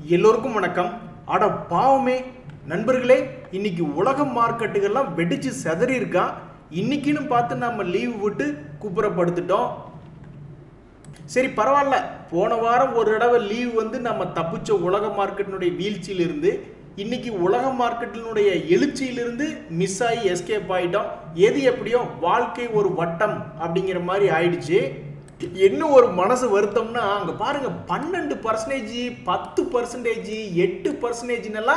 எல்லோருக்கும் வணக்கம். அட பாவமே நண்பர்களே, இன்னைக்கு உலக மார்க்கெட்டுகள்லாம் வெடிச்சு செதறி இருக்கா. இன்னைக்குன்னு பார்த்து நம்ம லீவ் விட்டு குப்புறப்படுத்திட்டோம். சரி பரவாயில்ல, போன வாரம் ஒரு தடவை லீவ் வந்து நம்ம தப்பிச்ச உலக மார்க்கெட்டினுடைய வீழ்ச்சியிலிருந்து இன்னைக்கு உலக மார்க்கெட்டினுடைய எழுச்சியிலிருந்து மிஸ் ஆகி எஸ்கேப் ஆகிட்டோம். எது எப்படியோ வாழ்க்கை ஒரு வட்டம் அப்படிங்கிற மாதிரி ஆயிடுச்சு. என்ன ஒரு மனசு வருத்தம்னா, அங்க பாருங்க 12%, 10%, 8%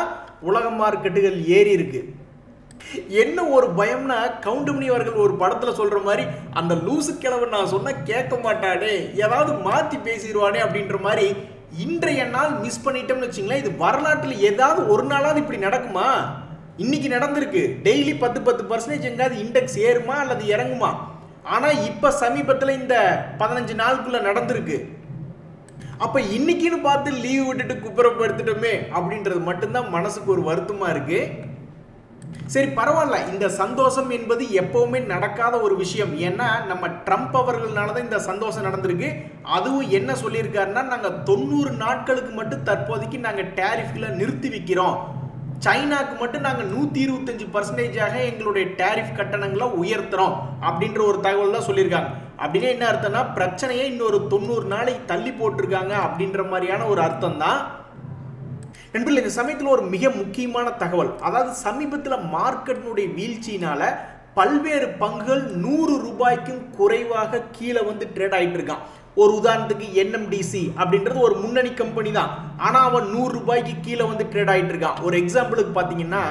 உலக மார்க்கெட்டுகள் ஏறி இருக்கு. என்ன ஒரு பயம்னா, கவுண்டமணி அவர்கள் ஒரு படத்துல சொல்ற மாதிரி, அந்த லூசு கிழவன் நான் சொன்ன கேட்க மாட்டானே, ஏதாவது மாத்தி பேசிடுவானே அப்படின்ற மாதிரி இன்றைய நாள் மிஸ் பண்ணிட்டோம்னு வச்சுங்களேன். இது வரலாற்றில் ஏதாவது ஒரு நாளாவது இப்படி நடக்குமா? இன்னைக்கு நடந்திருக்கு. டெய்லி 10% எங்காவது இண்டெக்ஸ் ஏறுமா அல்லது இறங்குமா? ஆனா இப்ப சமீபத்தில் இந்த 15 நாளுக்குள்ள நடந்திருக்கு. அப்ப இன்னைக்குன்னு பார்த்து லீவ் விட்டுட்டு குப்புறப்படுத்திட்டோமே அப்படின்றது மட்டும்தான் மனசுக்கு ஒரு வருத்தமா இருக்கு. சரி பரவாயில்ல, இந்த சந்தோஷம் என்பது எப்பவுமே நடக்காத ஒரு விஷயம். ஏன்னா நம்ம ட்ரம்ப் அவர்கள்னாலதான் இந்த சந்தோஷம் நடந்திருக்கு. அதுவும் என்ன சொல்லியிருக்காருன்னா, நாங்க 90 நாட்களுக்கு மட்டும் தற்போதைக்கு நாங்க டேரிஃப்களை நிறுத்தி வைக்கிறோம். சைனாக்கு மட்டும் நாங்கள் 125% எங்களுடைய டேரிஃப் கட்டணங்களை உயர்த்துறோம் அப்படின்ற ஒரு தகவல் தான் சொல்லியிருக்காங்க. அப்படின்னு என்ன அர்த்தம்னா, பிரச்சனையை இன்னொரு 90 நாளை தள்ளி போட்டிருக்காங்க அப்படின்ற மாதிரியான ஒரு அர்த்தம் தான். நண்பர்களே, இந்த சமயத்தில் ஒரு மிக முக்கியமான தகவல், அதாவது சமீபத்தில் மார்க்கெட்டினுடைய வீழ்ச்சியினால பல்வேறு பங்குகள் 100 ரூபாய்க்கும் குறைவாக கீழே வந்து ட்ரேட் ஆகிட்டு இருக்கான். ஒரு உதாரணத்துக்கு NMDC அப்படின்றது ஒரு முன்னணி கம்பெனி தான், ஆனா அவன் 100 ரூபாய்க்கு கீழே வந்து ட்ரேட் ஆகிட்டு இருக்கான். ஒரு எக்ஸாம்பிளுக்கு பார்த்தீங்கன்னா,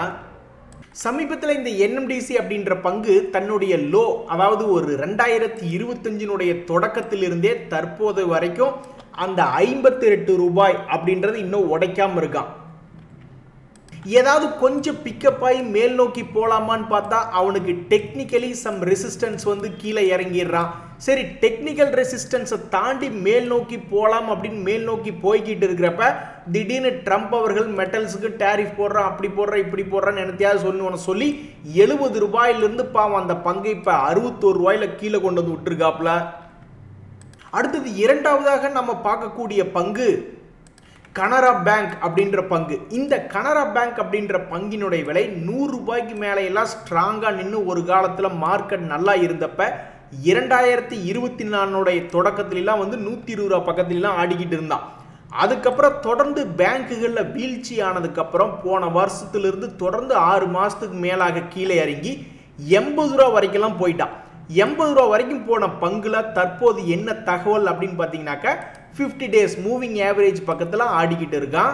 சமீபத்தில் இந்த NMDC அப்படின்ற பங்கு தன்னுடைய லோ, அதாவது ஒரு 2025 தொடக்கத்திலிருந்தே தற்போது வரைக்கும் அந்த 58 ரூபாய் அப்படின்றது இன்னும் உடைக்காம இருக்கான். ஏதாவது கொஞ்சம் பிக்கப் ஆகி மேல் நோக்கி போலாமான்னு பார்த்தா அவனுக்கு டெக்னிக்கலி சம் ரெசிஸ்டன்ஸ் வந்து கீழே இறங்கிடுறான். சரி, டெக்னிக்கல் ரெசிஸ்டன்ஸை தாண்டி மேல் நோக்கி போகலாம் அப்படின்னு மேல் நோக்கி போய்கிட்டு இருக்கிறப்ப திடீர்னு ட்ரம்ப் அவர்கள் மெட்டல்ஸுக்கு டேரிஃப் போடுறான், அப்படி போடுறான், இப்படி போடுறான்னு என்னத்தையாவது சொல்லி 70 ரூபாயிலிருந்து பாவம் அந்த பங்கு இப்போ 61 ரூபாயில கீழே கொண்டு வந்து விட்டுருக்காப்புல. அடுத்தது இரண்டாவதாக நம்ம பார்க்கக்கூடிய பங்கு கனரா பேங்க் அப்படின்ற பங்கு. இந்த கனரா பேங்க் அப்படின்ற பங்கினுடைய விலை 100 ரூபாய்க்கு மேலே எல்லாம் ஸ்ட்ராங்கா நின்று ஒரு காலத்தில் மார்க்கெட் நல்லா இருந்தப்ப 2024 தொடக்கத்திலாம் வந்து 120 ரூபா பக்கத்திலாம் ஆடிக்கிட்டு இருந்தான். அதுக்கப்புறம் தொடர்ந்து பேங்குகளில் வீழ்ச்சி ஆனதுக்கப்புறம் போன வருஷத்திலிருந்து தொடர்ந்து 6 மாதத்துக்கு மேலாக கீழே இறங்கி 80 ரூபா வரைக்கும் போயிட்டான். 80 ரூபா வரைக்கும் போன பங்குல தற்போது என்ன தகவல் அப்படின்னு பார்த்தீங்கன்னாக்கா, 50 டேஸ் மூவிங் ஆவரேஜ் பக்கத்தில் ஆடிக்கிட்டு இருக்கான்.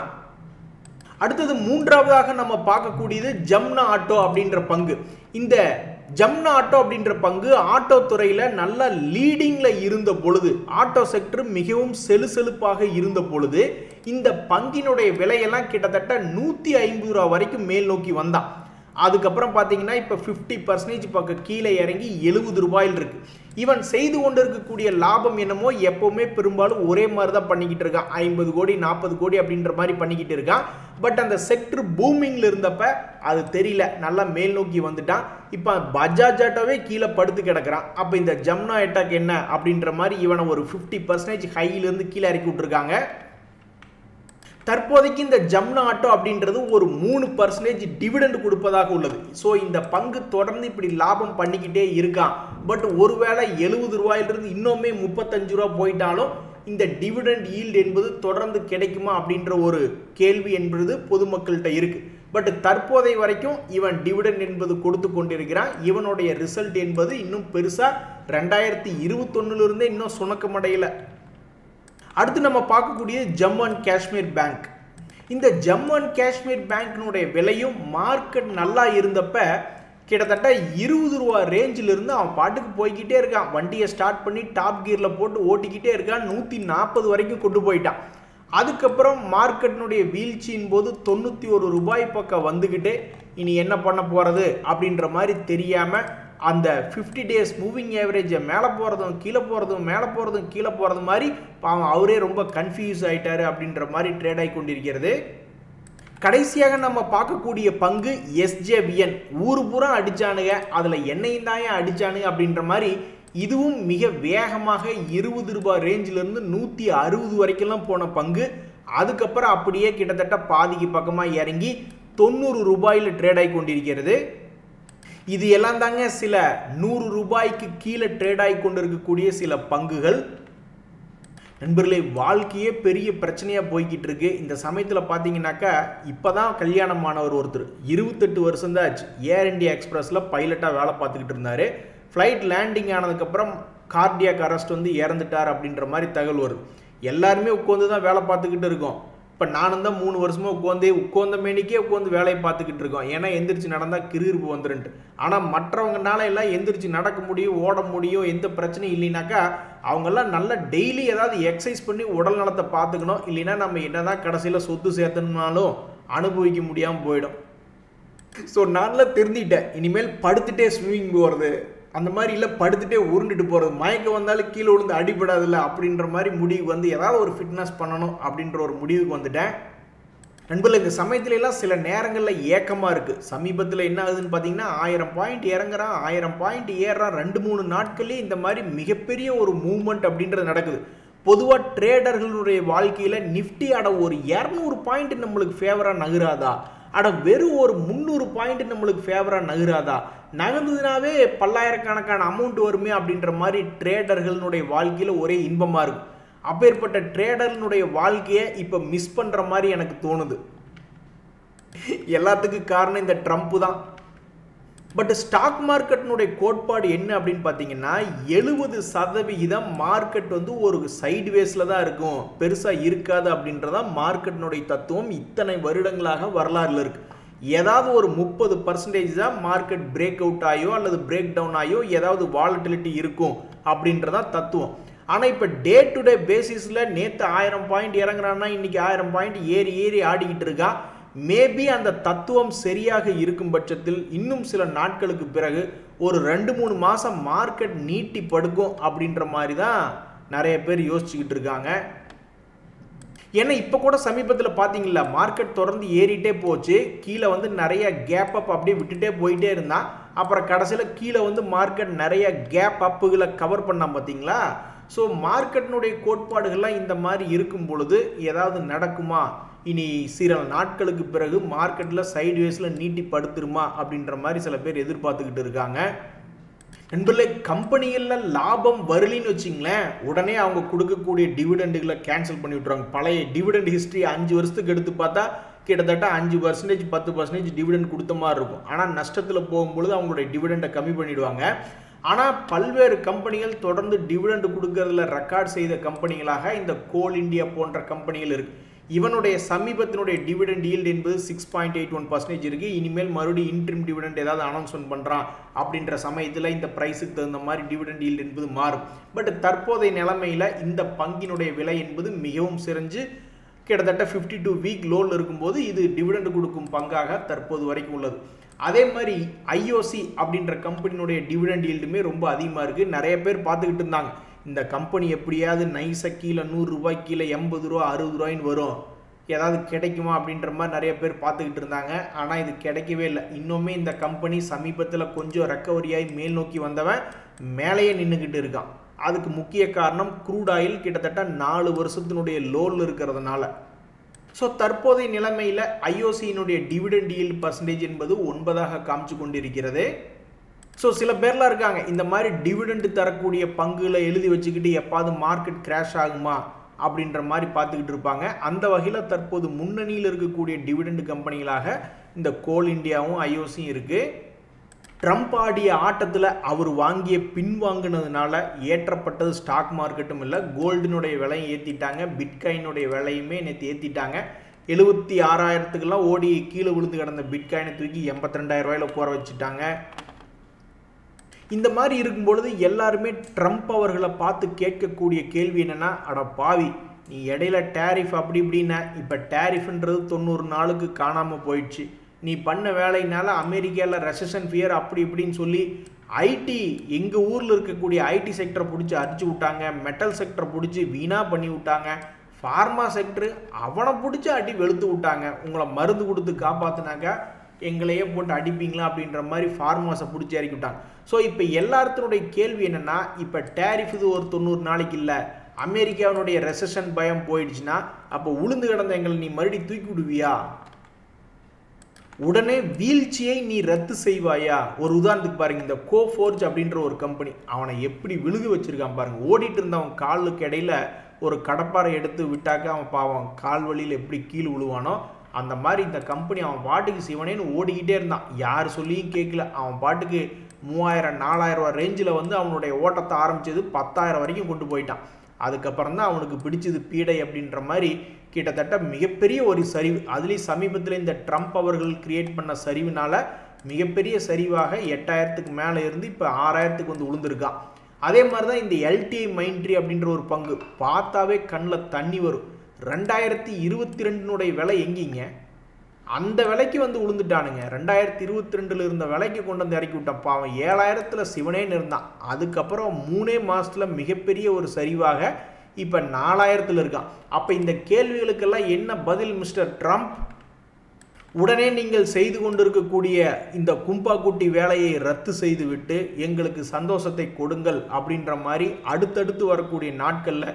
அடுத்தது மூன்றாவதாக நம்ம பார்க்கக்கூடியது ஜம்னா ஆட்டோ அப்படின்ற பங்கு. இந்த ஜம்னா ஆட்டோ அப்படின்ற பங்கு ஆட்டோ துறையில் நல்ல லீடிங்ல இருந்த பொழுது, ஆட்டோ செக்டர் மிகவும் செலுசெலுப்பாக இருந்த பொழுது இந்த பங்கினுடைய விலையெல்லாம் கிட்டத்தட்ட 150 ரூபா வரைக்கும் மேல் நோக்கி வந்தான். அதுக்கப்புறம் பார்த்தீங்கன்னா இப்போ 50% பக்கம் கீழே இறங்கி 70 ரூபாயில் இருக்கு. இவன் செய்து கொண்டு இருக்கக்கூடிய லாபம் என்னமோ எப்பவுமே பெரும்பாலும் ஒரே மாதிரி தான் பண்ணிக்கிட்டு இருக்கான். 50 கோடி 40 கோடி அப்படின்ற மாதிரி பண்ணிக்கிட்டு இருக்கான். பட் அந்த செக்டர் பூமிங்ல இருந்தப்ப அது தெரியல, நல்லா மேல் நோக்கி வந்துட்டான். இப்போ பஜாஜ் ஆட்டோவே கீழே படுத்து கிடக்கிறான். அப்போ இந்த ஜம்னா அட்டாக் என்ன அப்படின்ற மாதிரி இவனை ஒரு 50% ஹையிலிருந்து கீழே இறக்கி விட்டுருக்காங்க. தற்போதைக்கு இந்த ஜம்னா ஆட்டோ அப்படின்றது ஒரு 3% டிவிடெண்ட் கொடுப்பதாக உள்ளது. ஸோ இந்த பங்கு தொடர்ந்து இப்படி லாபம் பண்ணிக்கிட்டே இருக்கான். பட் ஒருவேளை 70 ரூபாயிலிருந்து இன்னுமே 35 ரூபா போயிட்டாலும் இந்த டிவிடெண்ட் ஈல்டு என்பது தொடர்ந்து கிடைக்குமா அப்படின்ற ஒரு கேள்வி என்பது பொதுமக்கள்கிட்ட இருக்கு. பட் தற்போதைய வரைக்கும் இவன் டிவிடெண்ட் என்பது கொடுத்து கொண்டிருக்கிறான். இவனுடைய ரிசல்ட் என்பது இன்னும் பெருசா 2021 இன்னும் சுணக்கமடையல. அடுத்து நம்ம பார்க்கக்கூடிய ஜம்மு அண்ட் காஷ்மீர் பேங்க். இந்த ஜம்மு அண்ட் காஷ்மீர் பேங்க்னுடைய விலையும் மார்க்கெட் நல்லா இருந்தப்ப கிட்டத்தட்ட 20 ரூபா ரேஞ்சில் இருந்து அவன் பாட்டுக்கு போய்கிட்டே இருக்கான். வண்டியை ஸ்டார்ட் பண்ணி டாப் கியர்ல போட்டு ஓட்டிக்கிட்டே இருக்கான். 140 வரைக்கும் கொண்டு போயிட்டான். அதுக்கப்புறம் மார்க்கெட்டினுடைய வீழ்ச்சியின் போது 91 ரூபாய் பக்கம் வந்துக்கிட்டு இனி என்ன பண்ண போறது அப்படின்ற மாதிரி தெரியாம அந்த 50 டேஸ் மூவிங் ஆவரேஜை மேலே போகிறதும் கீழே போகிறதும் மேலே போகிறதும் கீழே போகிறது மாதிரி பாவம் அவரே ரொம்ப கன்ஃபியூஸ் ஆகிட்டாரு அப்படின்ற மாதிரி ட்ரேட் ஆகி கொண்டிருக்கிறது. கடைசியாக நம்ம பார்க்கக்கூடிய பங்கு SJVN. ஊரு பூரா அடிச்சானுங்க, அதில் என்னையும் தான் அடிச்சானுங்க அப்படின்ற மாதிரி இதுவும் மிக வேகமாக 20 ரூபாய் ரேஞ்சிலிருந்து 160 வரைக்கும் போன பங்கு. அதுக்கப்புறம் அப்படியே கிட்டத்தட்ட பாதிக்கு பக்கமாக இறங்கி 90 ரூபாயில் ட்ரேட் ஆகி கொண்டிருக்கிறது. இது எல்லாம் தாங்க சில 100 ரூபாய்க்கு கீழே ட்ரேட் ஆகி கொண்டிருக்கக்கூடிய சில பங்குகள். நண்பர்களே, வாழ்க்கையே பெரிய பிரச்சனையாக போய்கிட்டு இருக்கு. இந்த சமயத்தில் பார்த்தீங்கன்னாக்கா இப்போ தான் கல்யாணமானவர் ஒருத்தர் 28 வருஷம் தான் ஆச்சு. ஏர் இண்டியா எக்ஸ்பிரஸில் பைலட்டாக வேலை பார்த்துக்கிட்டு இருந்தார். ஃப்ளைட் லேண்டிங் ஆனதுக்கப்புறம் கார்டியாக் அரெஸ்ட் வந்து இறந்துட்டார் அப்படின்ற மாதிரி தகவல் வருது. எல்லாருமே உட்காந்து தான் வேலை பார்த்துக்கிட்டு இருக்கோம். இப்போ நானும் தான் 3 வருஷமாக உட்காந்த மேனிக்கே உட்காந்து வேலையை பார்த்துக்கிட்டு இருக்கோம். ஏன்னா எந்திரிச்சு நடந்தால் கிருகிருப்பு வந்துருன்ட்டு. ஆனால் மற்றவங்கனால எல்லாம் எந்திரிச்சு நடக்க முடியும், ஓட முடியும், எந்த பிரச்சனையும் இல்லைனாக்கா அவங்கெல்லாம் நல்லா டெய்லி ஏதாவது எக்ஸசைஸ் பண்ணி உடல் நலத்தை பார்த்துக்கணும். இல்லைன்னா நம்ம என்னதான் கடைசியில் சொத்து சேர்த்தனாலும் அனுபவிக்க முடியாமல் போயிடும். ஸோ நான்லாம் தெரிஞ்சுக்கிட்டேன், இனிமேல் படுத்துட்டே ஸ்விம்மிங் போகிறது, அந்த மாதிரி இல்லை படுத்துட்டே உருண்டுட்டு போகிறது, மயக்கம் வந்தாலும் கீழே விழுந்து அடிபடாதில்ல அப்படின்ற மாதிரி முடிவுக்கு வந்து ஏதாவது ஒரு ஃபிட்னஸ் பண்ணணும் அப்படின்ற ஒரு முடிவுக்கு வந்துட்டேன். நண்பர்கள், இந்த சமயத்துல எல்லாம் சில நேரங்களில் ஏக்கமாக இருக்குது. சமீபத்தில் என்ன ஆகுதுன்னு பார்த்தீங்கன்னா 1000 பாயிண்ட் இறங்குறான், 1000 பாயிண்ட் ஏறுறான். 2-3 நாட்கள்லேயே இந்த மாதிரி மிகப்பெரிய ஒரு மூவ்மெண்ட் அப்படின்றது நடக்குது. பொதுவாக ட்ரேடர்களுடைய வாழ்க்கையில் நிஃப்டி ஒரு 200 பாயிண்ட் நம்மளுக்கு ஃபேவராக நகராதா, வெறும் ஒரு 300 பாயிண்ட் நம்மளுக்கு ஃபேவராக நகராதா, நகர்ந்ததுனாவே பல்லாயிரக்கணக்கான அமௌண்ட் வருமே அப்படின்ற மாதிரி ட்ரேடர்களுடைய வாழ்க்கையில் ஒரே இன்பமாக இருக்கும். அப்பேற்பட்ட ட்ரேடர்களுடைய வாழ்க்கையை இப்போ மிஸ் பண்ணுற மாதிரி எனக்கு தோணுது. எல்லாத்துக்கும் காரணம் இந்த ட்ரம்ப் தான். பட் ஸ்டாக் மார்க்கெட்டினுடைய கோட்பாடு என்ன அப்படின்னு பார்த்தீங்கன்னா 70% மார்க்கெட் வந்து ஒரு சைட்வேஸில் தான் இருக்கும், பெருசாக இருக்காது அப்படின்றதான் மார்க்கெட்டினுடைய தத்துவம். இத்தனை வருடங்களாக வரலாறுல இருக்கு. ஏதாவது ஒரு 30% தான் மார்க்கெட் பிரேக் அவுட் ஆகியோ அல்லது பிரேக் டவுன் ஆகியோ ஏதாவது வாலட்டிலிட்டி இருக்கும் அப்படின்றதான் தத்துவம். ஆனால் இப்போ டே டு டே பேசிஸில் நேற்று 1000 பாயிண்ட் இறங்குறான்னா இன்னைக்கு 1000 பாயிண்ட் ஏறி ஆடிக்கிட்டு இருக்கா. மேபி அந்த தத்துவம் சரியாக இருக்கும் பட்சத்தில் இன்னும் சில நாட்களுக்கு பிறகு ஒரு 2-3 மாதம் மார்க்கெட் நீட்டி படுக்கும் அப்படின்ற மாதிரி தான் நிறைய பேர் யோசிச்சுக்கிட்டு இருக்காங்க. ஏன்னா இப்போ கூட சமீபத்தில் பார்த்தீங்களா, மார்க்கெட் தொடர்ந்து ஏறிட்டே போச்சு, கீழே வந்து நிறைய கேப் அப் அப்படியே விட்டுட்டே போயிட்டே இருந்தா, அப்புறம் கடைசியில் கீழே வந்து மார்க்கெட் நிறைய கேப் அப்புகளை கவர் பண்ணால் பார்த்தீங்களா. ஸோ மார்க்கெட்டினுடைய கோட்பாடுகள்லாம் இந்த மாதிரி இருக்கும் பொழுது ஏதாவது நடக்குமா, இனி சில நாட்களுக்கு பிறகு மார்க்கெட்டில் சைட்வேஸில் நீட்டி படுத்துருமா அப்படின்ற மாதிரி சில பேர் எதிர்பார்த்துக்கிட்டு இருக்காங்க. நண்பர்களே, கம்பெனிகளில் லாபம் வரலின்னு வச்சிங்களேன், உடனே அவங்க கொடுக்கக்கூடிய டிவிடெண்டுகளை கேன்சல் பண்ணி விட்ருவாங்க. பழைய டிவிடெண்ட் ஹிஸ்ட்ரி 5 வருஷத்துக்கு எடுத்து பார்த்தா கிட்டத்தட்ட 5% 10% டிவிடெண்ட் கொடுத்த மாதிரி இருக்கும். ஆனால் நஷ்டத்தில் போகும்பொழுது அவங்களுடைய டிவிடெண்டை கம்மி பண்ணிவிடுவாங்க. ஆனால் பல்வேறு கம்பெனிகள் தொடர்ந்து டிவிடெண்ட் கொடுக்கறதுல ரெக்கார்ட் செய்த கம்பெனிகளாக இந்த கோல் இண்டியா போன்ற கம்பெனிகள் இருக்குது. இவனுடைய சமீபத்தினுடைய டிவிடெண்ட் ஈல்டு என்பது 6.81% இருக்குது. இனிமேல் மறுபடியும் இன்ட்ரிம் டிவிடெண்ட் ஏதாவது அனௌன்ஸ்மெண்ட் பண்ணுறான் அப்படின்ற சமயத்தில் இந்த ப்ரைஸுக்கு தகுந்த மாதிரி டிவிடெண்ட் ஈல்டு என்பது மாறும். பட் தற்போதைய நிலைமையில் இந்த பங்கினுடைய விலை என்பது மிகவும் சிறஞ்சு கிட்டத்தட்ட 52 வீக் லோவில் இருக்கும்போது இது டிவிடெண்ட் கொடுக்கும் பங்காக தற்போது வரைக்கும் உள்ளது. அதே மாதிரி ஐஓசி அப்படின்ற கம்பெனியுடைய டிவிடெண்ட் ஈல்டுமே ரொம்ப அதிகமாக இருக்குது. நிறைய பேர் பார்த்துக்கிட்டு இருந்தாங்க, இந்த கம்பெனி எப்படியாவது நைஸாக கீழே 100 ரூபாய் கீழே 80 ரூபா 60 ரூபாயின்னு வரும், ஏதாவது கிடைக்குமா அப்படின்ற மாதிரி நிறைய பேர் பார்த்துக்கிட்டு இருந்தாங்க. ஆனால் இது கிடைக்கவே இல்லை. இன்னுமே இந்த கம்பெனி சமீபத்தில் கொஞ்சம் ரெக்கவரியாகி மேல் நோக்கி வந்தவன் மேலேயே நின்றுக்கிட்டு இருக்கான். அதுக்கு முக்கிய காரணம் க்ரூட் ஆயில் கிட்டத்தட்ட 4 வருஷத்தினுடைய லோவில் இருக்கிறதுனால. ஸோ தற்போதைய நிலைமையில் ஐஓசியினுடைய டிவிடெண்ட் ஈல்டு பர்சன்டேஜ் என்பது 9ஆக காமிச்சு கொண்டிருக்கிறது. ஸோ சில பேர்லாம் இருக்காங்க, இந்த மாதிரி டிவிடெண்ட் தரக்கூடிய பங்குகளை எழுதி வச்சுக்கிட்டு எப்பாவது மார்க்கெட் கிராஷ் ஆகுமா அப்படின்ற மாதிரி பார்த்துக்கிட்டு இருப்பாங்க. அந்த வகையில் தற்போது முன்னணியில் இருக்கக்கூடிய டிவிடெண்ட் கம்பெனிகளாக இந்த கோல் இண்டியாவும் ஐஓசியும் இருக்குது. ட்ரம்ப் ஆடிய ஆட்டத்தில் அவர் வாங்கிய பின்வாங்கினதுனால ஏற்றப்பட்டது ஸ்டாக் மார்க்கெட்டும் இல்லை, கோல்டினுடைய விலையும் ஏற்றிட்டாங்க, பிட்காயினுடைய விலையுமே நேற்று ஏற்றிட்டாங்க. 76,000க்குலாம் ஓடி கீழே விழுந்து கிடந்த பிட்காயினை தூக்கி 82,000 ரூபாயில் போற வச்சுட்டாங்க. இந்த மாதிரி இருக்கும்பொழுது எல்லாருமே ட்ரம்ப் அவர்களை பார்த்து கேட்கக்கூடிய கேள்வி என்னன்னா, அட பாவி, நீ இடையில டேரிஃப் அப்படி இப்படின்னா, இப்போ டேரிஃப்ன்றது 90 நாளுக்கு காணாமல் போயிடுச்சு, நீ பண்ண வேலையினால அமெரிக்காவில் ரெசஷன் ஃபியர் அப்படி இப்படின்னு சொல்லி ஐடி எங்கள் ஊரில் இருக்கக்கூடிய ஐடி செக்டரை பிடிச்சி அடிச்சு விட்டாங்க, மெட்டல் செக்டரை பிடிச்சி வீணாக பண்ணி விட்டாங்க, ஃபார்மா செக்டரு அவனை பிடிச்சி அடி வெளுத்து விட்டாங்க, உங்களை மருந்து கொடுத்து காப்பாற்றினாக்கா எங்களையே போட்டு அடிப்பீங்களா அப்படின்ற மாதிரி ஃபார்மாஸை பிடிச்சி இறக்கி விட்டாங்க. ஸோ இப்போ எல்லாத்தினுடைய கேள்வி என்னென்னா, இப்போ டேரிஃப் இது ஒரு 90 நாளைக்கு இல்லை, அமெரிக்காவினுடைய ரெசெஷன் பயம் போயிடுச்சுன்னா அப்போ உளுந்து கிடந்த எங்களை நீ மறுபடியும் தூக்கி விடுவியா? உடனே வீழ்ச்சியை நீ ரத்து செய்வாயா? ஒரு உதாரணத்துக்கு பாருங்க, இந்த கோஃபோர்ஜ் அப்படின்ற ஒரு கம்பெனி, அவனை எப்படி விழுகு வச்சிருக்கான் பாருங்க. ஓடிட்டு இருந்தவன் காலுக்கு இடையில ஒரு கடப்பாரை எடுத்து விட்டாக்க அவன் பாவம் கால் வழியில் எப்படி கீழே விழுவானோ அந்த மாதிரி இந்த கம்பெனி அவன் பாட்டுக்கு சிவனேன்னு ஓடிக்கிட்டே இருந்தான். யார் சொல்லியும் கேட்கல. அவன் பாட்டுக்கு 3000-4000 ரூபா ரேஞ்சில் வந்து அவனுடைய ஓட்டத்தை ஆரம்பிச்சது 10,000 வரைக்கும் கொண்டு போயிட்டான். அதுக்கப்புறம் தான் அவனுக்கு பிடிச்சது பீடை அப்படின்ற மாதிரி கிட்டத்தட்ட மிகப்பெரிய ஒரு சரிவு. அதுலேயும் சமீபத்தில் இந்த ட்ரம்ப் அவர்கள் கிரியேட் பண்ண சரிவுனால மிகப்பெரிய சரிவாக 8000க்கு மேலே இருந்து இப்போ 6000க்கு வந்து விழுந்திருக்கான். அதே மாதிரி தான் இந்த எல்டிஐ மைண்ட்ரி அப்படின்ற ஒரு பங்கு பார்த்தாவே கண்ணில் தண்ணி வரும். 2022 விலை எங்கிங்க? அந்த விலைக்கு வந்து விழுந்துட்டானுங்க. 2022 இருந்த விலைக்கு கொண்டு வந்து இறக்கி விட்டான். பாவம் 7000ல் சிவனேன்னு இருந்தான். அதுக்கப்புறம் 3 மாதத்தில் மிகப்பெரிய ஒரு சரிவாக இப்போ 4000ல் இருக்கான். அப்போ இந்த கேள்விகளுக்கெல்லாம் என்ன பதில் மிஸ்டர் ட்ரம்ப்? உடனே நீங்கள் செய்து கொண்டிருக்கக்கூடிய இந்த கும்பாக்குட்டி வேலையை ரத்து செய்துவிட்டு எங்களுக்கு சந்தோஷத்தை கொடுங்கள் அப்படின்ற மாதிரி அடுத்தடுத்து வரக்கூடிய நாட்களில்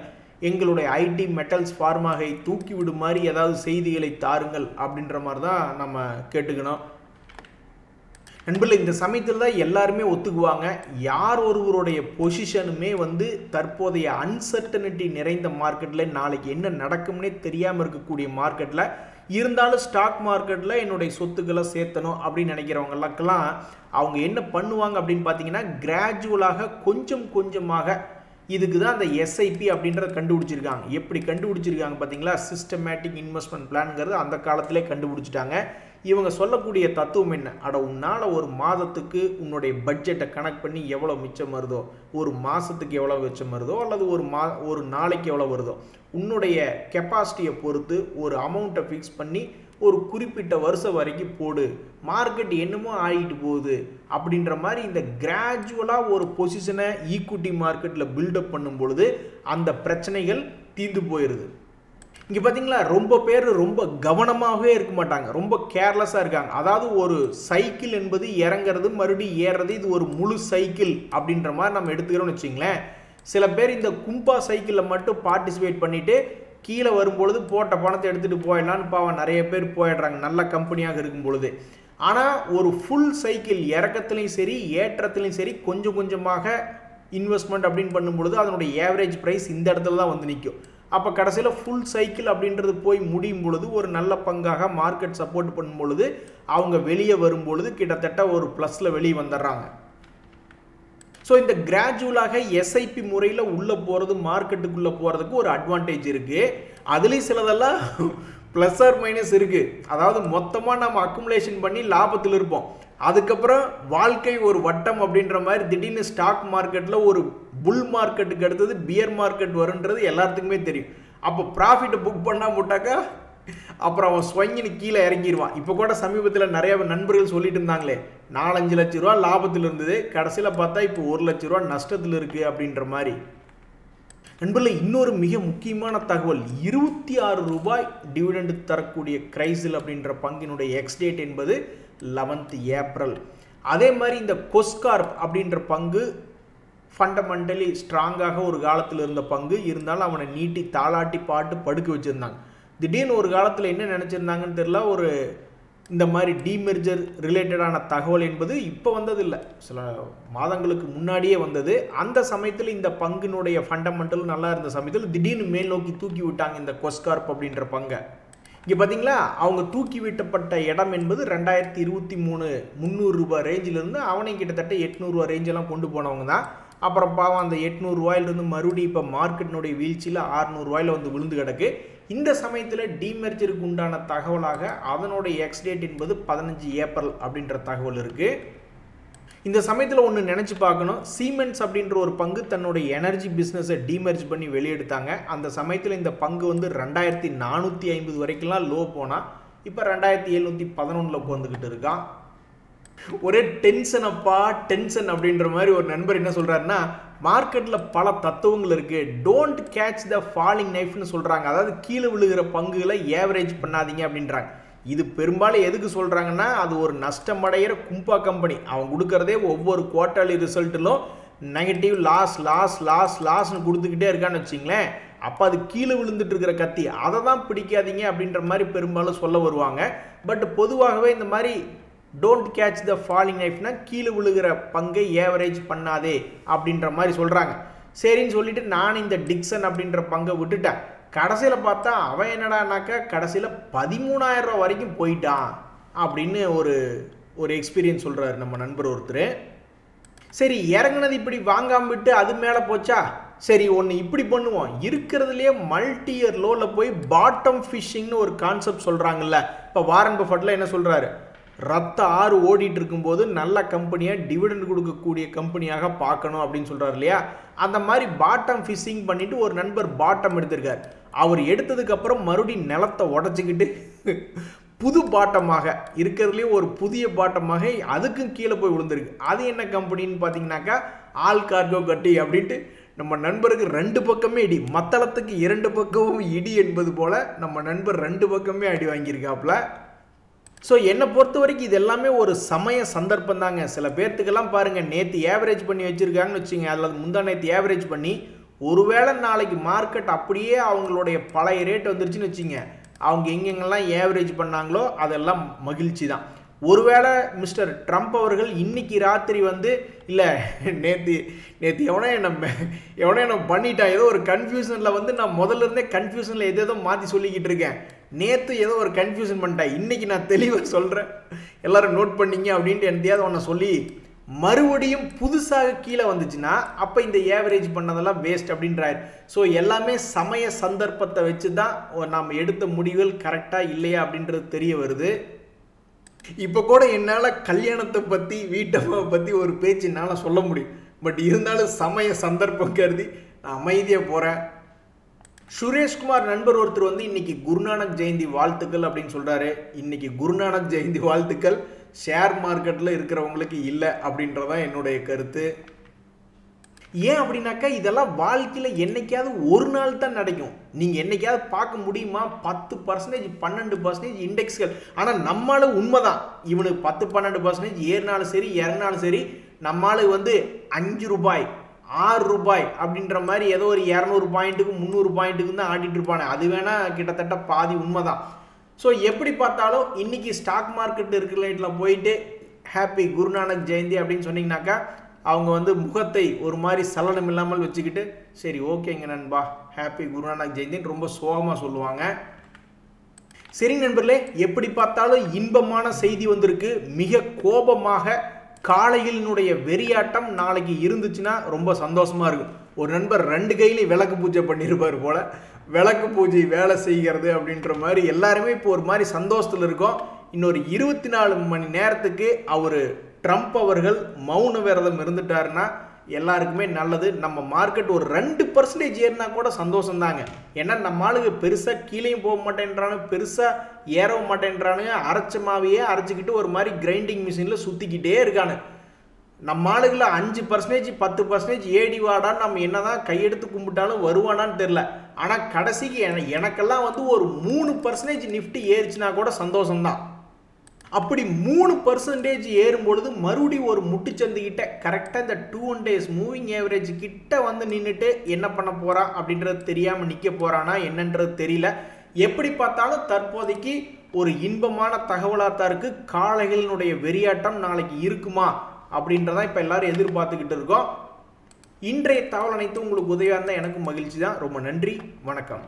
எங்களுடைய ஐடி மெட்டல்ஸ் ஃபார்மாகை தூக்கி விடும் மாதிரி ஏதாவது செய்திகளை தாருங்கள் அப்படின்ற மாதிரி தான் நம்ம கேட்டுக்கணும். நண்பர்களே, இந்த சமயத்தில் தான் எல்லாருமே ஒத்துக்குவாங்க, யார் ஒருவருடைய பொசிஷனுமே வந்து தற்போதைய அன்சர்டனிட்டி நிறைந்த மார்க்கெட்டில் நாளைக்கு என்ன நடக்கும்னே தெரியாமல் இருக்கக்கூடிய மார்க்கெட்டில் இருந்தாலும் ஸ்டாக் மார்க்கெட்டில் என்னுடைய சொத்துக்களை சேர்த்தணும் அப்படின்னு நினைக்கிறவங்களுக்கெல்லாம் அவங்க என்ன பண்ணுவாங்க அப்படின்னு பார்த்தீங்கன்னா, கிராஜுவலாக கொஞ்சம் கொஞ்சமாக இதுக்கு தான் அந்த எஸ்ஐபி அப்படின்றத கண்டுபிடிச்சிருக்காங்க. எப்படி கண்டுபிடிச்சிருக்காங்க பார்த்தீங்களா? சிஸ்டமேட்டிக் இன்வெஸ்ட்மெண்ட் பிளான்ங்கிறது அந்த காலத்திலே கண்டுபிடிச்சிட்டாங்க. இவங்க சொல்லக்கூடிய தத்துவம் என்ன? உன்னால் ஒரு மாதத்துக்கு உன்னுடைய பட்ஜெட்டை கனெக்ட் பண்ணி எவ்வளோ மிச்சம் வருதோ, ஒரு மாதத்துக்கு எவ்வளோ மிச்சம் வருதோ, அல்லது ஒரு நாளைக்கு எவ்வளோ வருதோ, உன்னுடைய கெப்பாசிட்டியை பொறுத்து ஒரு அமௌண்ட்டை ஃபிக்ஸ் பண்ணி ஒரு குறிப்பிட்ட வருஷம் வரைக்கும் போடு, மார்க்கெட் என்னமோ ஆகிட்டு போகுது அப்படின்ற மாதிரி இந்த கிராஜுவலாக ஒரு பொசிஷனை ஈக்விட்டி மார்க்கெட்டில் பில்டப் பண்ணும் பொழுது அந்த பிரச்சனைகள் தீர்ந்து போயிடுது. இங்கே பார்த்தீங்களா, ரொம்ப பேர் ரொம்ப கவனமாகவே இருக்க மாட்டாங்க, ரொம்ப கேர்லெஸ்ஸாக இருக்காங்க. அதாவது ஒரு சைக்கிள் என்பது இறங்கிறது மறுபடியும் ஏறுறது, இது ஒரு முழு சைக்கிள் அப்படின்ற மாதிரி நம்ம எடுத்துக்கிறோம்னு வச்சிங்களேன். சில பேர் இந்த கும்பா சைக்கிளில் மட்டும் பார்ட்டிசிபேட் பண்ணிவிட்டு கீழே வரும்பொழுது போட்ட பணத்தை எடுத்துகிட்டு போயிடலான்னு பாவம் நிறைய பேர் போயிடுறாங்க, நல்ல கம்பெனியாக இருக்கும் பொழுது. ஆனால் ஒரு ஃபுல் சைக்கிள் இறக்கத்துலையும் சரி ஏற்றத்துலையும் சரி கொஞ்சம் கொஞ்சமாக இன்வெஸ்ட்மெண்ட் அப்படின்னு பண்ணும் பொழுது அதனுடைய ஏவரேஜ் ப்ரைஸ் இந்த இடத்துல தான் வந்து நிற்கும். அப்போ கடைசியில் ஃபுல் சைக்கிள் அப்படின்றது போய் முடியும் பொழுது ஒரு நல்ல பங்காக மார்க்கெட் சப்போர்ட் பண்ணும் பொழுது அவங்க வெளியே வரும்பொழுது கிட்டத்தட்ட ஒரு ப்ளஸில் வெளியே வந்துடுறாங்க. ஸோ இந்த கிராஜுவலாக எஸ்ஐபி முறையில் உள்ளே போகிறது, மார்க்கெட்டுக்குள்ளே போகிறதுக்கு ஒரு அட்வான்டேஜ் இருக்குது. அதுலேயும் சிலதெல்லாம் ப்ளஸ் ஆர் மைனஸ் இருக்குது. அதாவது மொத்தமாக நம்ம அக்குமுலேஷன் பண்ணி லாபத்தில் இருப்போம். அதுக்கப்புறம் வாழ்க்கை ஒரு வட்டம் அப்படின்ற மாதிரி திடீர்னு ஸ்டாக் மார்க்கெட்டில் ஒரு புல் மார்க்கெட்டுக்கு அடுத்தது பியர் மார்க்கெட் வருன்றது எல்லாத்துக்குமே தெரியும். அப்போ ப்ராஃபிட்டை புக் பண்ணால் போட்டாக்கா அப்புறம் அவன் ஸ்வங்கின்னு கீழே இறங்கிடுவான். இப்போ கூட சமீபத்தில் நிறைய நண்பர்கள் சொல்லிட்டு இருந்தாங்களே, 4-5 லட்ச ரூபா லாபத்தில் இருந்தது, கடைசியில் பார்த்தா இப்போ 1 லட்ச ரூபா நஷ்டத்தில் இருக்குது அப்படின்ற மாதிரி. நண்பர்களே, இன்னொரு மிக முக்கியமான தகவல், 26 ரூபாய் டிவிடெண்ட் தரக்கூடிய கிரைசில் அப்படின்ற பங்கினுடைய எக்ஸ்டேட் என்பது 11th ஏப்ரல். அதே மாதிரி இந்த கொஸ்கார்ப் அப்படின்ற பங்கு ஃபண்டமெண்டலி ஸ்ட்ராங்காக ஒரு காலத்தில் இருந்த பங்கு, இருந்தாலும் அவனை நீட்டி தாளாட்டி பாட்டு படுக்க வச்சுருந்தாங்க. திடீர்னு ஒரு காலத்தில் என்ன நினச்சிருந்தாங்கன்னு தெரியல, ஒரு இந்த மாதிரி டீமெர்ஜர் ரிலேட்டடான தகவல் என்பது இப்போ வந்ததில்லை, சில மாதங்களுக்கு முன்னாடியே வந்தது. அந்த சமயத்தில் இந்த பங்கினுடைய ஃபண்டமெண்டல் நல்லா இருந்த சமயத்தில் திடீர்னு மேல் நோக்கி தூக்கி விட்டாங்க இந்த கொஸ்கார்ப் அப்படின்ற பங்கை. இங்கே பார்த்தீங்களா, அவங்க தூக்கி விட்டப்பட்ட இடம் என்பது 2023 300 ரூபாய் ரேஞ்சிலிருந்து அவனை கிட்டத்தட்ட 800 ரூபா ரேஞ்செல்லாம் கொண்டு போனவங்க தான். அப்புறம் பாவம் அந்த 800 ரூபாயிலிருந்து மறுபடியும் இப்போ மார்க்கெட்டினுடைய வீழ்ச்சியில் 600 ரூபாயில் வந்து விழுந்து கிடக்கு. இந்த சமயத்தில் டீமெர்ஜருக்கு உண்டான தகவலாக அதனுடைய எக்ஸ்டேட் என்பது 15 ஏப்ரல் அப்படின்ற தகவல் இருக்குது. இந்த சமயத்தில் ஒன்று நினச்சி பார்க்கணும், சீமென்ஸ் அப்படின்ற ஒரு பங்கு தன்னுடைய எனர்ஜி பிஸ்னஸை டீமெர்ஜ் பண்ணி வெளியெடுத்தாங்க. அந்த சமயத்தில் இந்த பங்கு வந்து 2450 வரைக்கும்லாம் லோ போனால் இப்போ 2711 உட்காந்துக்கிட்டு இருக்கான். ஒரே டென்ஷனப்பா டென்ஷன் அப்படின்ற மாதிரி ஒரு நண்பர் என்ன சொல்கிறாருன்னா, மார்க்கெட்டில் பல தத்துவங்கள் இருக்குது, டோன்ட் கேட்ச் த ஃபாலிங் நைஃப்னு சொல்கிறாங்க. அதாவது கீழே விழுகிற பங்குகளை ஏவரேஜ் பண்ணாதீங்க அப்படின்றாங்க. இது பெரும்பாலும் எதுக்கு சொல்கிறாங்கன்னா, அது ஒரு நஷ்டமடைகிற கும்பா கம்பெனி. அவன் கொடுக்குறதே ஒவ்வொரு குவார்ட்டர்லி ரிசல்ட்டிலும் நெகட்டிவ் லாஸ்ன்னு கொடுத்துக்கிட்டே இருக்கான்னு வச்சிங்களேன், அப்போ அது கீழே விழுந்துட்டு இருக்கிற கத்தி, அதை தான் பிடிக்காதீங்க அப்படின்ற மாதிரி பெரும்பாலும் சொல்ல வருவாங்க. பட் பொதுவாகவே இந்த மாதிரி டோன்ட் கேட்ச் த ஃபாலிங் நைஃப்னா கீழே விழுகிற பங்கை ஏவரேஜ் பண்ணாதே அப்படின்ற மாதிரி சொல்கிறாங்க. சரின்னு சொல்லிட்டு நான் இந்த டிக்சன் அப்படின்ற பங்கை விட்டுட்டேன். கடைசியில் பார்த்தா அவன் என்னடானாக்கா கடைசியில் 13,000 ரூபா வரைக்கும் போயிட்டான் அப்படின்னு ஒரு எக்ஸ்பீரியன்ஸ் சொல்கிறாரு நம்ம நண்பர் ஒருத்தர். சரி, இறங்குனது இப்படி வாங்காமல் விட்டு அது மேலே போச்சா, சரி ஒன்று இப்படி பண்ணுவோம், இருக்கிறதுலே மல்டி இயர் லோவில் போய் பாட்டம் ஃபிஷிங்னு ஒரு கான்செப்ட் சொல்கிறாங்கல்ல. இப்போ வாரன் பஃபெட்ல என்ன சொல்கிறாரு, ரத்த ஆறு ஓடிட்டு இருக்கும்போது நல்ல கம்பெனியாக டிவிடெண்ட் கொடுக்கக்கூடிய கம்பெனியாக பார்க்கணும் அப்படின்னு சொல்கிறார் இல்லையா. அந்த மாதிரி பாட்டம் ஃபிஷிங் பண்ணிவிட்டு ஒரு நண்பர் பாட்டம் எடுத்திருக்கார். அவர் எடுத்ததுக்கப்புறம் மறுபடியும் நிலத்தை உடச்சிக்கிட்டு புது பாட்டமாக இருக்கிறதுலேயே ஒரு புதிய பாட்டமாக அதுக்கும் கீழே போய் விழுந்திருக்கு. அது என்ன கம்பெனின்னு பார்த்தீங்கன்னாக்கா ஆல் கார்கோ கட்டி அப்படின்ட்டு நம்ம நண்பருக்கு 2 பக்கமே இடி, மத்தளத்துக்கு 2 பக்கமும் இடி என்பது போல் நம்ம நண்பர் 2 பக்கமே அடி வாங்கியிருக்காப்புல. ஸோ என்னை பொறுத்த வரைக்கும் இது எல்லாமே ஒரு சமய சந்தர்ப்பம் தாங்க. சில பேர்த்துக்கெல்லாம் பாருங்கள், நேற்று ஏவரேஜ் பண்ணி வச்சுருக்காங்கன்னு வச்சுங்க, அல்லது முந்தா நேற்று ஏவரேஜ் பண்ணி ஒருவேளை நாளைக்கு மார்க்கெட் அப்படியே அவங்களுடைய பழைய ரேட் வந்துருச்சுன்னு வச்சுங்க, அவங்க எங்கெங்கெல்லாம் ஏவரேஜ் பண்ணாங்களோ அதெல்லாம் மகிழ்ச்சி தான். ஒருவேளை மிஸ்டர் ட்ரம்ப் அவர்கள் இன்னைக்கு ராத்திரி வந்து இல்லை நேற்று எவனோ என்ன பண்ணிட்டான், ஏதோ ஒரு கன்ஃபியூஷனில் வந்து நான் முதல்ல இருந்தே கன்ஃபியூஷனில் எதோ மாற்றி சொல்லிக்கிட்டு இருக்கேன், நேற்று ஏதோ ஒரு கன்ஃபியூஷன் பண்ணிட்டேன், இன்றைக்கி நான் தெளிவாக சொல்கிறேன், எல்லோரும் நோட் பண்ணிங்க அப்படின்ட்டு எந்தையாவது ஒன்று சொல்லி மறுபடியும் புதுசாக கீழே வந்துச்சுன்னா அப்போ இந்த ஏவரேஜ் பண்ணதெல்லாம் வேஸ்ட் அப்படின்றாரு. ஸோ எல்லாமே சமய சந்தர்ப்பத்தை வச்சு தான் நாம் எடுத்த முடிவுகள் கரெக்டாக இல்லையா அப்படின்றது தெரிய வருது. இப்போ கூட என்னால் கல்யாணத்தை பற்றி வீட்டம்மாவை பற்றி ஒரு பேச்சு என்னால் சொல்ல முடியும். பட் இருந்தாலும் சமய சந்தர்ப்பம் கருதி நான் அமைதியாக போகிறேன். சுரேஷ்குமார் நண்பர் ஒருத்தர் வந்து இன்னைக்கு குருநானக் ஜெயந்தி வாழ்த்துக்கள் அப்படின்னு சொல்கிறாரு. இன்னைக்கு குருநானக் ஜெயந்தி வாழ்த்துக்கள் ஷேர் மார்க்கெட்டில் இருக்கிறவங்களுக்கு இல்லை அப்படின்றதான் என்னுடைய கருத்து. ஏன் அப்படின்னாக்கா இதெல்லாம் வாழ்க்கையில் என்னைக்காவது ஒரு நாள் தான் நடக்கும். நீங்கள் என்னைக்காவது பார்க்க முடியுமா 10% 12% இண்டெக்ஸ்கள். ஆனால் நம்மளால உண்மைதான், இவனுக்கு 10-12% ஏறினாலும் சரி இறங்கினாலும் சரி, நம்மளால வந்து 5 ரூபாய் 6 ரூபாய் அப்படின்ற மாதிரி ஏதோ ஒரு 200 பாயிண்ட்டுக்கு 300 பாயிண்ட்டுக்கு தான் ஆடிட்டு இருப்பானே, அது வேணா கிட்டத்தட்ட பாதி உண்மைதான். ஸோ எப்படி பார்த்தாலும் இன்னைக்கு ஸ்டாக் மார்க்கெட் இருக்கிற லைட்டில் போயிட்டு ஹாப்பி குருநானக் ஜெயந்தி அப்படின்னு சொன்னீங்கன்னாக்கா அவங்க வந்து முகத்தை ஒரு மாதிரி சலனம் இல்லாமல் வச்சுக்கிட்டு சரி ஓகேங்க நண்பா ஹாப்பி குருநானக் ஜெயந்தின்னு ரொம்ப சோகமாக சொல்லுவாங்க. சரி நண்பர்களே, எப்படி பார்த்தாலும் இன்பமான செய்தி வந்திருக்கு. மிக கோபமாக காளைகளினுடைய வெறியாட்டம் நாளைக்கு இருந்துச்சுன்னா ரொம்ப சந்தோஷமாக இருக்கும். ஒரு நண்பர் 2 கையிலையும் விளக்கு பூஜை பண்ணியிருப்பார் போல், விளக்கு பூஜை வேலை செய்கிறது அப்படின்ற மாதிரி எல்லாருமே இப்போ ஒரு மாதிரி சந்தோஷத்தில் இருக்கோம். இன்னொரு 24 மணி நேரத்துக்கு அவர் ட்ரம்ப் அவர்கள் மௌன விரதம் இருந்துட்டாருன்னா எல்லாருக்குமே நல்லது. நம்ம மார்க்கெட் ஒரு 2% ஏறினா கூட சந்தோஷம் தாங்க. ஏன்னா நம்ம ஆளுங்க பெருசாக கீழேயும் போக மாட்டேன்றானு, பெருசாக ஏறவும் மாட்டேன்றானுங்க, அரைச்சமாவையே அரைச்சிக்கிட்டு ஒரு மாதிரி கிரைண்டிங் மிஷினில் சுற்றிக்கிட்டே இருக்கானு. நம்ம ஆளுகளை 5% 10% ஏடி வாடான்னு நம்ம என்னதான் கையெடுத்து கும்பிட்டாலும் வருவானான்னு தெரில. ஆனால் கடைசிக்கு எனக்கெல்லாம் வந்து ஒரு 3% நிஃப்டி ஏறிச்சுன்னா கூட சந்தோஷம்தான். அப்படி 3% ஏறும்பொழுது மறுபடியும் ஒரு முட்டுச்சந்துக்கிட்ட கரெக்டாக இந்த 2 days மூவிங் ஏவரேஜ் கிட்ட வந்து நின்றுட்டு என்ன பண்ண போகிறான் அப்படின்றது தெரியாமல் நிற்க போகிறானா என்னன்றது தெரியல. எப்படி பார்த்தாலும் தற்போதைக்கு ஒரு இன்பமான தகவலாக தான் இருக்குது. காளைகளினுடைய வெறியாட்டம் நாளைக்கு இருக்குமா அப்படின்றதான் இப்போ எல்லாரும் எதிர்பார்த்துக்கிட்டு இருக்கோம். இன்றைய தகவல் அனைத்தும் உங்களுக்கு உதவியாக இருந்தால் எனக்கும் மகிழ்ச்சி தான். ரொம்ப நன்றி, வணக்கம்.